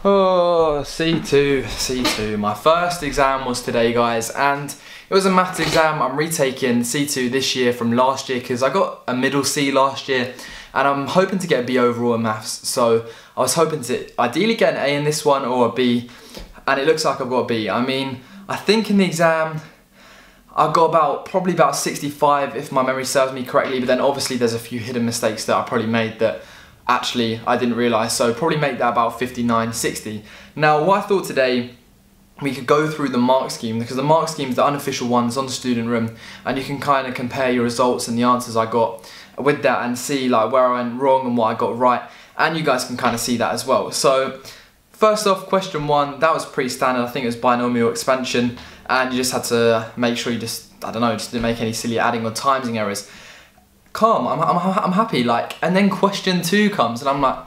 Oh, C2. My first exam was today, guys, and it was a maths exam. I'm retaking C2 this year from last year because I got a middle C last year, and I'm hoping to get a B overall in maths. So I was hoping to ideally get an A in this one or a B, and it looks like I've got a B. I mean, I think in the exam I got probably about 65 if my memory serves me correctly, but then obviously there's a few hidden mistakes that I probably made that actually I didn't realise, so probably make that about 59, 60. Now what I thought today, we could go through the mark scheme, because the mark scheme is the unofficial ones on the student room, and you can kind of compare your results and the answers I got with that and see like where I went wrong and what I got right, and you guys can kind of see that as well. So first off, question 1, that was pretty standard. I think it was binomial expansion, and you just had to make sure you just didn't make any silly adding or timesing errors. Calm, I'm happy, like, and then question 2 comes and I'm like,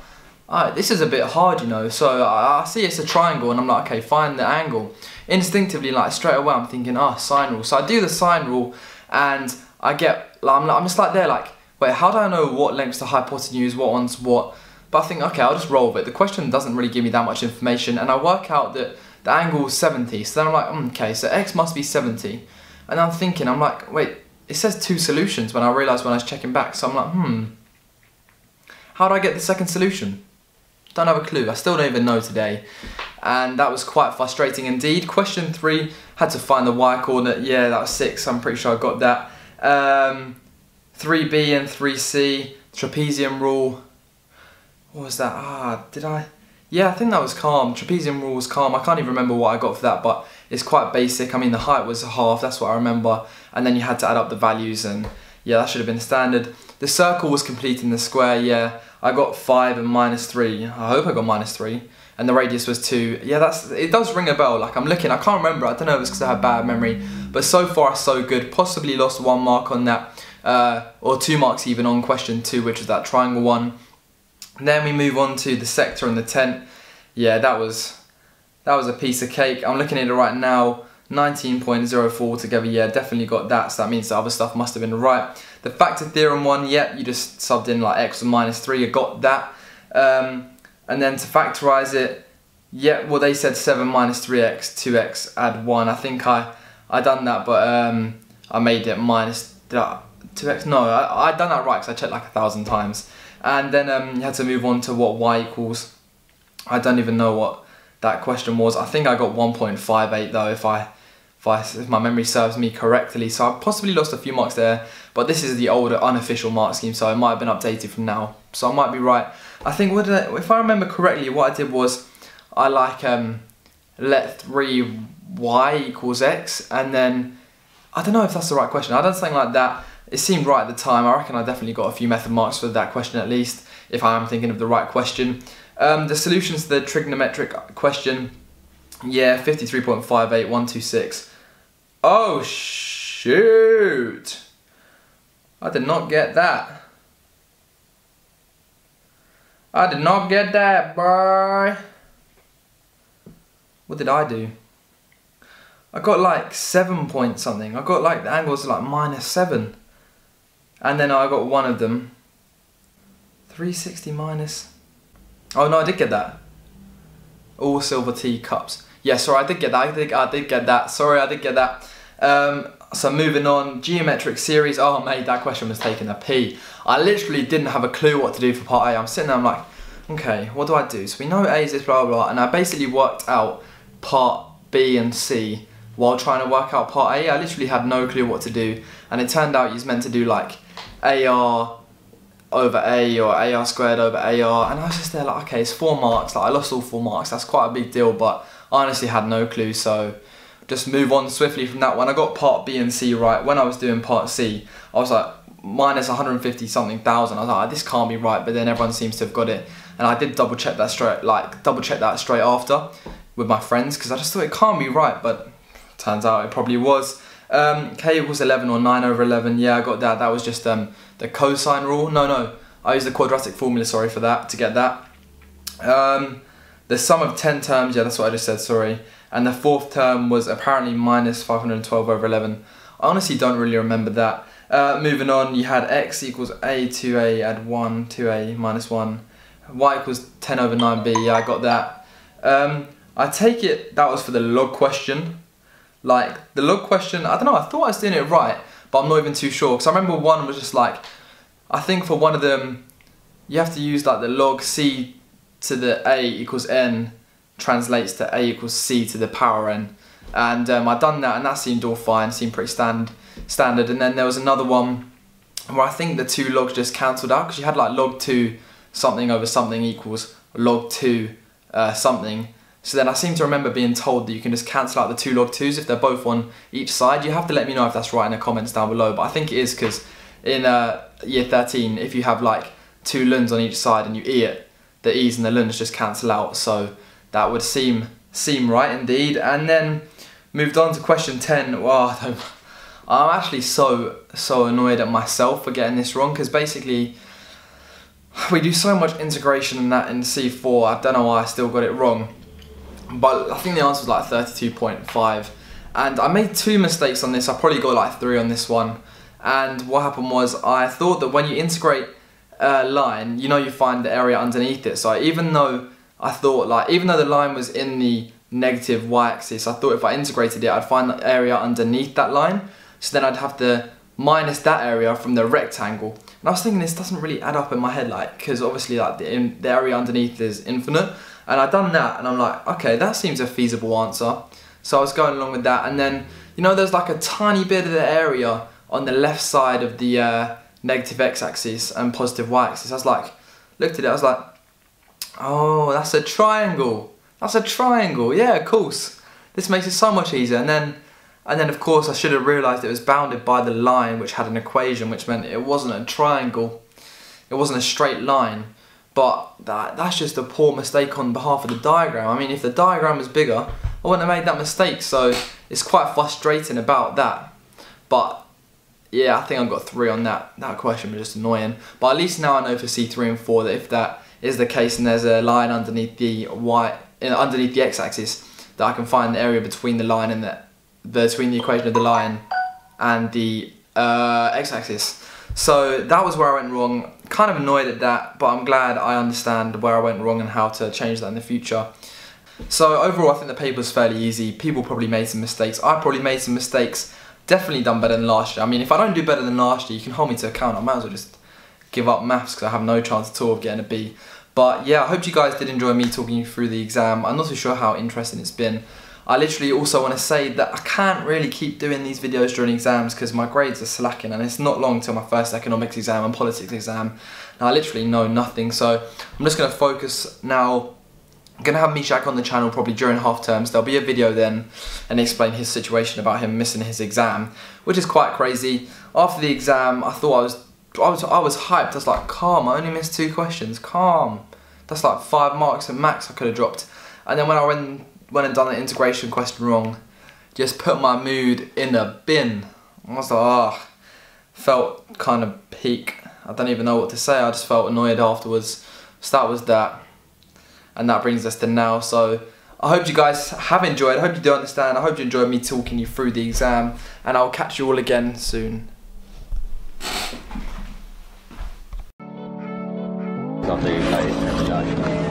alright, this is a bit hard, you know. So I see it's a triangle and I'm like, okay, find the angle. Instinctively, like straight away I'm thinking, sine rule. So I do the sine rule and I get, like, I'm just like there like, wait, how do I know what length's the hypotenuse, what one's what? But I think, okay, I'll just roll with it. The question doesn't really give me that much information, and I work out that the angle is 70. So then I'm like, okay, so x must be 70. And I'm thinking, I'm like, wait, it says 2 solutions when I realised when I was checking back. So I'm like, how do I get the second solution? Don't have a clue. I still don't even know today. And that was quite frustrating indeed. Question 3, had to find the y coordinate. Yeah, that was 6. I'm pretty sure I got that. 3b and 3c, trapezium rule. What was that? Did I? Yeah, I think that was calm. Trapezium rule was calm. I can't even remember what I got for that, but it's quite basic. I mean, the height was half, that's what I remember. And then you had to add up the values, and yeah, that should have been standard. The circle was completing the square, yeah. I got 5 and -3. I hope I got -3. And the radius was 2. Yeah, it does ring a bell. Like, I'm looking, I can't remember. I don't know if it's because I have bad memory. But so far, so good. Possibly lost 1 mark on that, or 2 marks even on question 2, which was that triangle one. Then we move on to the sector and the tent. Yeah, that was a piece of cake. I'm looking at it right now, 19.04 together. Yeah, definitely got that. So that means the other stuff must have been right. The factor theorem one, yep, you just subbed in like x was -3. I got that. And then to factorize it, yeah, well they said 7 minus 3x, 2x, add 1. I think I done that, but I made it minus 2x. No, I done that right because I checked like 1,000 times. And then you had to move on to what y equals. I don't even know what that question was. I think I got 1.58 though, if my memory serves me correctly. So I possibly lost a few marks there, but this is the older unofficial mark scheme, so it might have been updated from now. So I might be right. I think if I remember correctly, what I did was I like let 3y equals x, and then I don't know if that's the right question. I done something like that. It seemed right at the time. I reckon I definitely got a few method marks for that question at least, if I am thinking of the right question. The solutions to the trigonometric question, yeah, 53.58, 126. Oh shoot! I did not get that. I did not get that, boy. What did I do? I got like 7 point something. I got like the angles like -7. And then I got one of them. 360 minus. Oh no, I did get that. All silver tea cups. Yeah, sorry, I did get that. I did get that. Sorry, I did get that. So moving on, geometric series. Oh mate, that question was taking a pee. I literally didn't have a clue what to do for part A. I'm sitting there, I'm like, okay, what do I do? So we know A is this, blah, blah, blah. And I basically worked out part B and C while trying to work out part A. I literally had no clue what to do. And it turned out you're meant to do like AR over A or AR squared over AR, and I was just there like, okay, it's 4 marks, like I lost all 4 marks, that's quite a big deal, but I honestly had no clue, so just move on swiftly from that one. I got part B and C right. When I was doing part C, I was like minus 150 something thousand. I was like, this can't be right, but then everyone seems to have got it, and I did double check that straight after with my friends, because I just thought it can't be right, but turns out it probably was. K equals 11 or 9 over 11, yeah, I got that. That was just the cosine rule. No, I used the quadratic formula, sorry, for that, to get that. The sum of 10 terms, yeah, that's what I just said, sorry. And the 4th term was apparently minus 512 over 11. I honestly don't really remember that. Moving on, you had x equals a, 2a, add 1, 2a, minus 1. Y equals 10 over 9b, yeah, I got that. I take it that was for the log question. Like, the log question, I don't know, I thought I was doing it right, but I'm not even too sure. Because I remember one was just like, I think for one of them, you have to use like the log c to the a equals n translates to a equals c to the power n. And I done that, and that seemed all fine, seemed pretty standard. And then there was another one where I think the two logs just cancelled out, because you had like log 2 something over something equals log 2 something. So then I seem to remember being told that you can just cancel out the two log 2s if they're both on each side. You have to let me know if that's right in the comments down below, but I think it is, because in year 13, if you have like two luns on each side and you e it, the e's and the luns just cancel out. So that would seem right indeed. And then moved on to question 10. Wow, I'm actually so annoyed at myself for getting this wrong, because basically we do so much integration in that in C4. I don't know why I still got it wrong, but I think the answer was like 32.5, and I made 2 mistakes on this. I probably got like 3 on this one. And what happened was, I thought that when you integrate a line, you know, you find the area underneath it. So even though the line was in the negative y-axis, I thought if I integrated it, I'd find the area underneath that line. So then I'd have to minus that area from the rectangle. And I was thinking, this doesn't really add up in my head, like, because obviously like the area underneath is infinite. And I'd done that, and I'm like, okay, that seems a feasible answer. So I was going along with that, and then, you know, there's like a tiny bit of the area on the left side of the negative x-axis and positive y-axis. I was like, looked at it, I was like, oh, that's a triangle. That's a triangle, yeah, of course. This makes it so much easier. And then of course I should have realised it was bounded by the line, which had an equation, which meant it wasn't a triangle. It wasn't a straight line. But that's just a poor mistake on behalf of the diagram. I mean, if the diagram was bigger, I wouldn't have made that mistake. So it's quite frustrating about that. But yeah, I think I got 3 on that. That question was just annoying. But at least now I know for C3 and 4 that if that is the case and there's a line underneath the underneath the x-axis, that I can find the area between the line and between the equation of the line and the x-axis. So that was where I went wrong. Kind of annoyed at that, but I'm glad I understand where I went wrong and how to change that in the future. So overall, I think the paper was fairly easy. People probably made some mistakes. I probably made some mistakes. Definitely done better than last year. I mean, if I don't do better than last year, you can hold me to account. I might as well just give up maths, because I have no chance at all of getting a B. But yeah, I hope you guys did enjoy me talking you through the exam. I'm not too sure how interesting it's been. I literally also want to say that I can't really keep doing these videos during exams because my grades are slacking, and it's not long till my first economics exam and politics exam. And I literally know nothing, so I'm just going to focus now. I'm going to have Mishak on the channel probably during half terms. There'll be a video then and explain his situation about him missing his exam, which is quite crazy. After the exam, I thought I was hyped. I was like, calm, I only missed 2 questions, calm. That's like 5 marks at max I could have dropped. And then when I went and done the integration question wrong, just put my mood in the bin. I was like, ah, felt kind of peak. I don't even know what to say. I just felt annoyed afterwards. So that was that. And that brings us to now. So I hope you guys have enjoyed. I hope you do understand. I hope you enjoyed me talking you through the exam. And I'll catch you all again soon. Something like